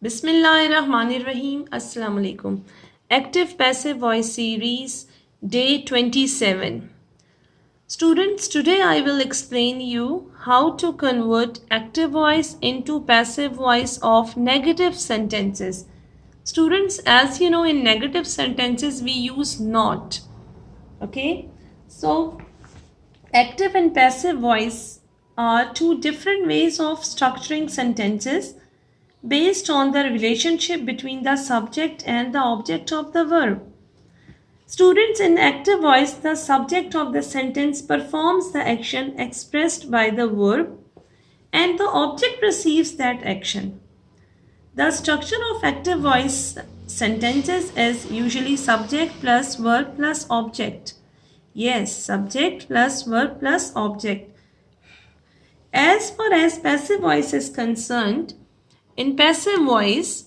Bismillahirrahmanirrahim. Assalamu alaikum. Active Passive Voice Series, Day 27. Students, today I will explain you how to convert active voice into passive voice of negative sentences. Students, as you know, in negative sentences we use not. Okay? So, active and passive voice are two different ways of structuring sentences based on the relationship between the subject and the object of the verb. Students, in active voice, the subject of the sentence performs the action expressed by the verb and the object receives that action. The structure of active voice sentences is usually subject plus verb plus object. Yes, subject plus verb plus object. As far as passive voice is concerned, in passive voice,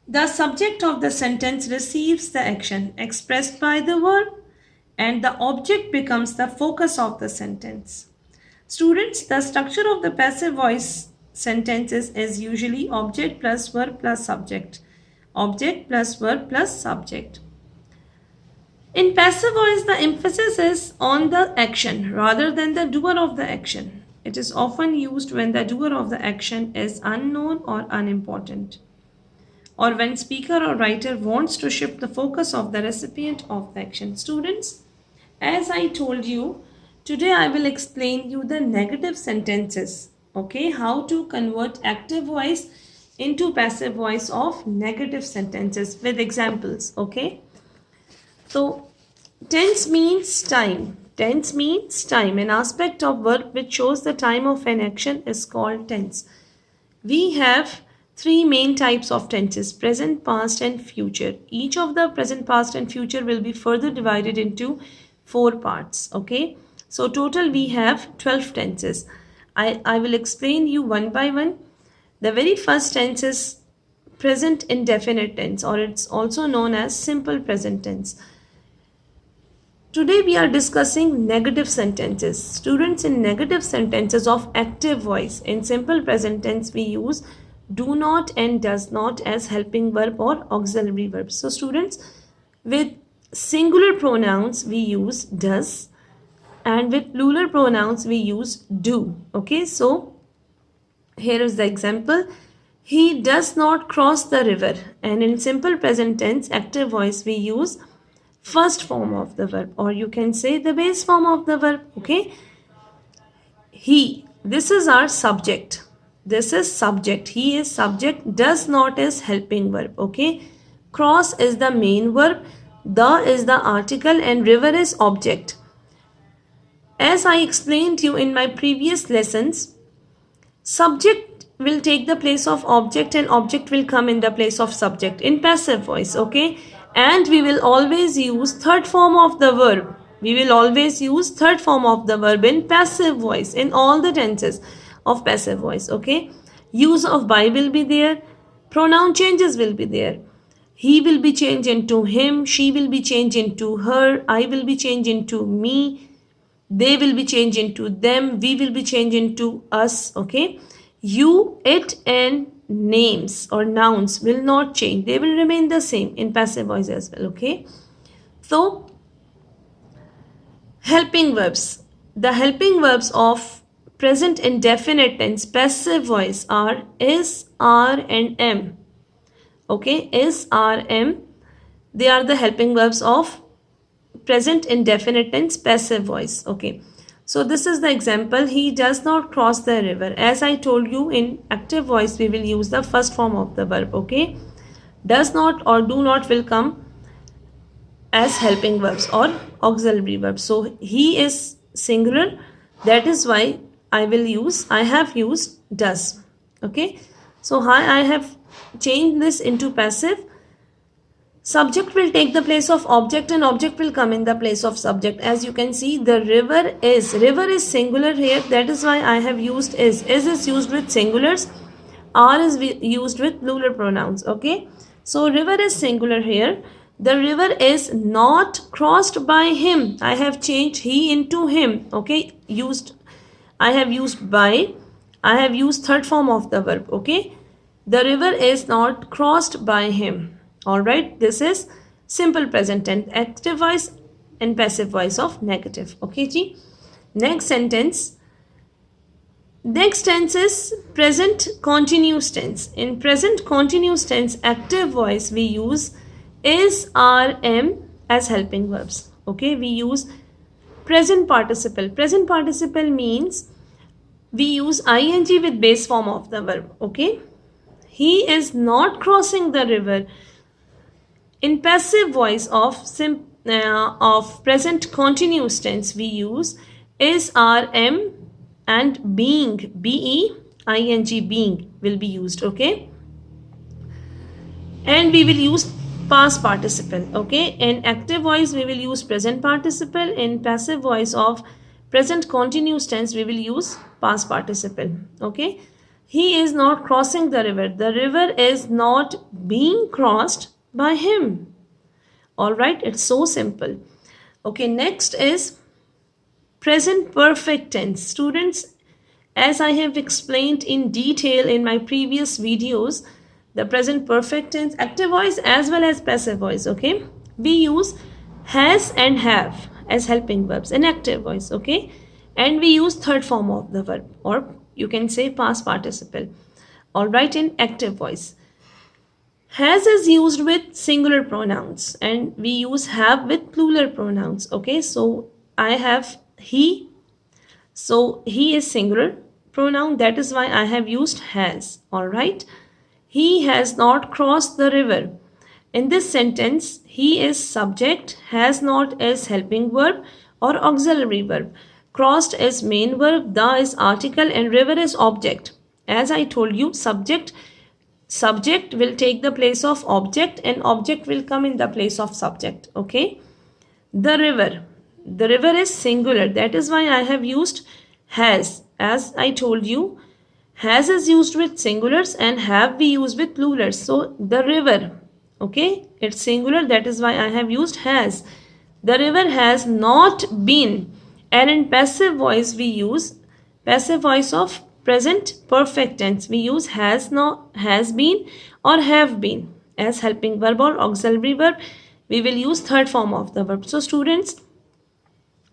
the subject of the sentence receives the action expressed by the verb and the object becomes the focus of the sentence. Students, the structure of the passive voice sentences is usually object plus verb plus subject. Object plus verb plus subject. In passive voice, the emphasis is on the action rather than the doer of the action. It is often used when the doer of the action is unknown or unimportant, or when speaker or writer wants to shift the focus of the recipient of the action. Students, as I told you, today I will explain you the negative sentences. Okay, how to convert active voice into passive voice of negative sentences with examples. Okay, so tense means time. Tense means time. An aspect of verb which shows the time of an action is called tense. We have three main types of tenses: present, past and future. Each of the present, past and future will be further divided into 4 parts. Okay, so total we have 12 tenses. I will explain you one by one. The very first tense is present indefinite tense, or it's also known as simple present tense. Today we are discussing negative sentences. Students, in negative sentences of active voice, in simple present tense we use do not and does not as helping verb or auxiliary verb. So students, with singular pronouns we use does, and with plural pronouns we use do. Okay, so here is the example. He does not cross the river. And in simple present tense active voice we use first form of the verb, or you can say the base form of the verb. Okay, he, this is our subject. This is subject. He is subject. Does not is helping verb. Okay, cross is the main verb, the is the article, and river is object. As I explained to you in my previous lessons, subject will take the place of object and object will come in the place of subject in passive voice. Okay, and we will always use third form of the verb. We will always use third form of the verb in passive voice in all the tenses of passive voice. Okay, use of by will be there, pronoun changes will be there. He will be changed into him, she will be changed into her, I will be changed into me, they will be changed into them, we will be changed into us. Okay, you, it and names or nouns will not change, they will remain the same in passive voice as well. Okay, so helping verbs. The helping verbs of present indefinite tense passive voice are is, are and am. Okay, is, are, am, they are the helping verbs of present indefinite tense passive voice. Okay, so this is the example. He does not cross the river. As I told you, in active voice we will use the first form of the verb. Okay, does not or do not will come as helping verbs or auxiliary verbs. So he is singular, that is why I have used does. Okay, so I have changed this into passive. Subject will take the place of object and object will come in the place of subject. As you can see, the river is singular here, that is why I have used is. Is used with singulars, are is used with plural pronouns. Okay, so river is singular here. The river is not crossed by him. I have changed he into him. Okay, I have used by. I have used third form of the verb. Okay, The river is not crossed by him. Alright, this is simple present tense, active voice and passive voice of negative. Okay, ji. Next sentence. Next tense is present continuous tense. In present continuous tense, active voice we use is, are, am as helping verbs. Okay, we use present participle. Present participle means we use ing with base form of the verb. Okay, he is not crossing the river. In passive voice of present continuous tense, we use is, are, am, and being, B-E-I-N-G, being will be used. Okay, and we will use past participle. Okay, in active voice we will use present participle. In passive voice of present continuous tense we will use past participle. Okay, he is not crossing the river. The river is not being crossed by him. All right, it's so simple. Okay, next is present perfect tense. Students, as I have explained in detail in my previous videos, the present perfect tense, active voice as well as passive voice. Okay, we use has and have as helping verbs in active voice. Okay, and we use third form of the verb, or you can say past participle. All right, in active voice, has is used with singular pronouns and we use have with plural pronouns. Okay, so I have he, so he is singular pronoun, that is why I have used has. All right, he has not crossed the river. In this sentence, he is subject, has not is helping verb or auxiliary verb, crossed is main verb, the is article, and river is object. As I told you, subject will take the place of object and object will come in the place of subject. Okay, the river is singular, that is why I have used has. As I told you, has is used with singulars and have we use with plurals. So the river, okay, it's singular, that is why I have used has. The river has not been. And in passive voice we use passive voice of present perfect tense, we use has, not has been or have been as helping verb or auxiliary verb. We will use third form of the verb. So students,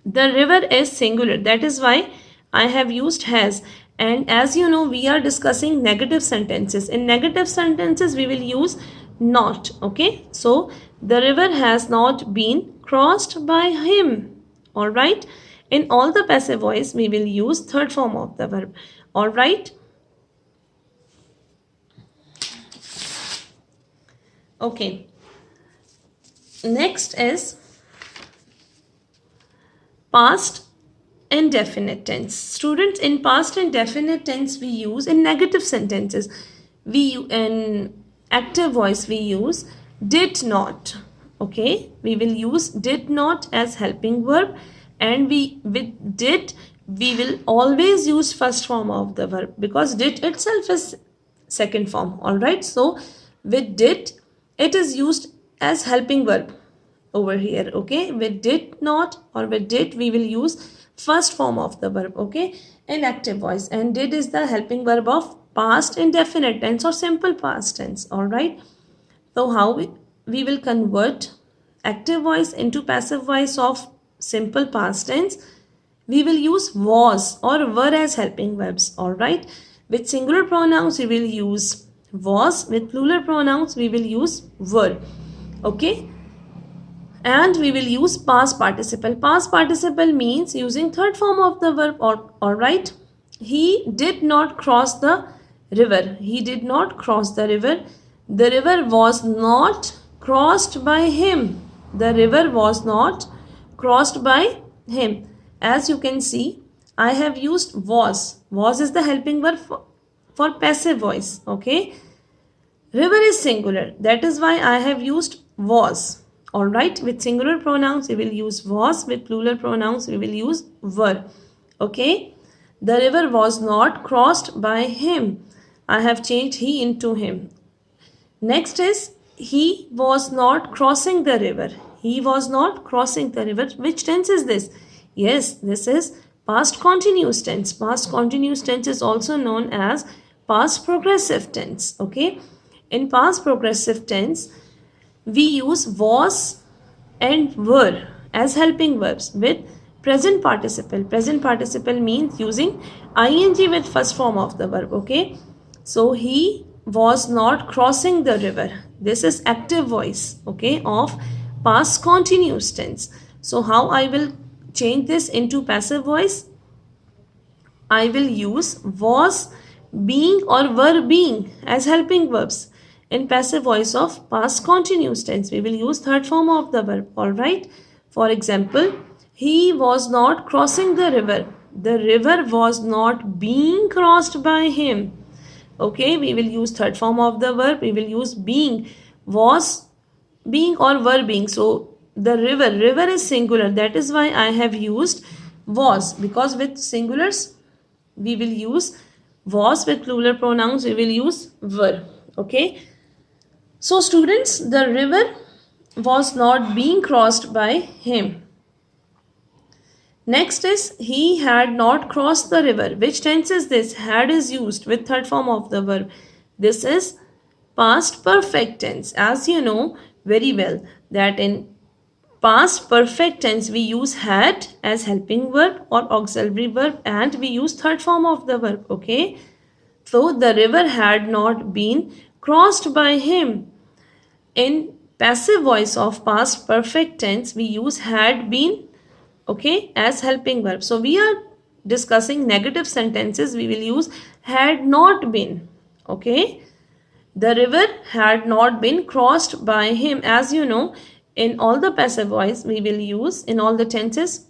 the river is singular, that is why I have used has. And as you know, we are discussing negative sentences. In negative sentences we will use not. Okay, so the river has not been crossed by him. All right, in all the passive voice we will use third form of the verb. All right, okay, next is past indefinite tense. Students, in past indefinite tense we use in negative sentences, in active voice we use did not. Okay, we will use did not as helping verb, and with did we will always use first form of the verb because did itself is second form. All right, so with did it is used as helping verb over here. Okay, with did not or with did we will use first form of the verb. Okay, in active voice, and did is the helping verb of past indefinite tense or simple past tense. All right, so how we will convert active voice into passive voice of simple past tense, we will use was or were as helping verbs. All right, with singular pronouns we will use was, with plural pronouns we will use were. Okay, and we will use past participle. Past participle means using third form of the verb. All right, he did not cross the river. He did not cross the river. The river was not crossed by him. The river was not crossed by him. As you can see, I have used was. Was is the helping verb for passive voice. Okay, river is singular, that is why I have used was. All right, with singular pronouns we will use was, with plural pronouns we will use were. Okay, the river was not crossed by him. I have changed he into him. Next is he was not crossing the river. He was not crossing the river. Which tense is this? Yes, this is past continuous tense. Past continuous tense is also known as past progressive tense. Okay, in past progressive tense we use was and were as helping verbs with present participle. Present participle means using ing with first form of the verb. Okay, so he was not crossing the river. This is active voice, okay, of past continuous tense. So how I will change this into passive voice? I will use was, being or were being as helping verbs. In passive voice of past continuous tense, we will use third form of the verb. Alright. For example, he was not crossing the river. The river was not being crossed by him. Okay, we will use third form of the verb. We will use being, was, being or were being. So the river is singular. That is why I have used was, because with singulars we will use was, with plural pronouns we will use were. Okay, so students, the river was not being crossed by him. Next is he had not crossed the river. Which tense is this? Had is used with third form of the verb. This is past perfect tense. As you know very well that in past perfect tense we use had as helping verb or auxiliary verb, and we use third form of the verb. Okay, so the river had not been crossed by him. In passive voice of past perfect tense we use had been, okay, as helping verb. So we are discussing negative sentences. We will use had not been. Okay, the river had not been crossed by him. As you know, in all the passive voice we will use, in all the tenses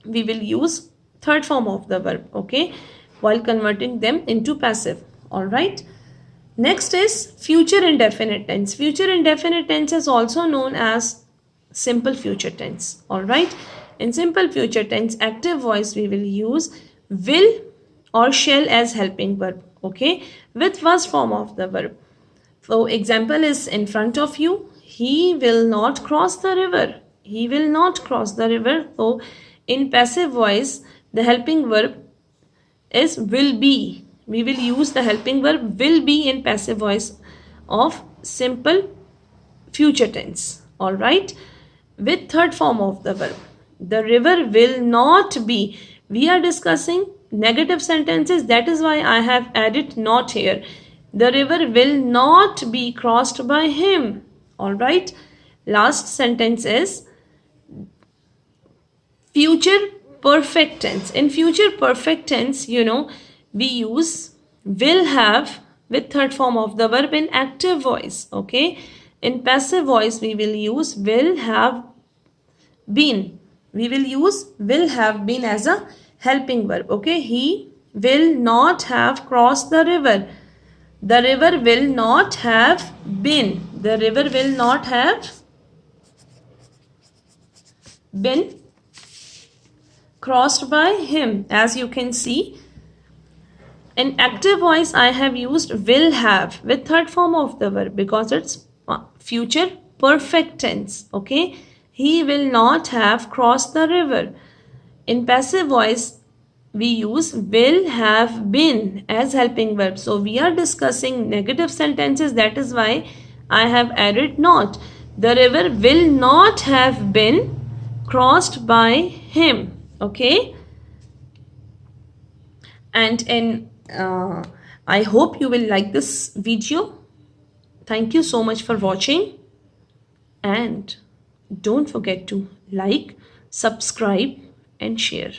we will use third form of the verb. Okay, while converting them into passive. All right, next is future indefinite tense. Future indefinite tense is also known as simple future tense. All right, in simple future tense active voice we will use will or shall as helping verb. Okay, with first form of the verb. So example is in front of you. He will not cross the river. He will not cross the river. So in passive voice the helping verb is will be. We will use the helping verb will be in passive voice of simple future tense. All right, with third form of the verb. The river will not be. We are discussing negative sentences. That is why I have added not here. The river will not be crossed by him. All right, last sentence is future perfect tense. In future perfect tense, you know, we use will have with third form of the verb in active voice. Okay, in passive voice we will use will have been. We will use will have been as a helping verb. Okay, he will not have crossed the river. The river will not have been. The river will not have been crossed by him. As you can see, in active voice I have used will have with third form of the verb because it's future perfect tense. Okay, he will not have crossed the river. In passive voice we use will have been as helping verb. So we are discussing negative sentences. That is why I have added not. The river will not have been crossed by him. Okay, and in I hope you will like this video. Thank you so much for watching, and don't forget to like, subscribe and share.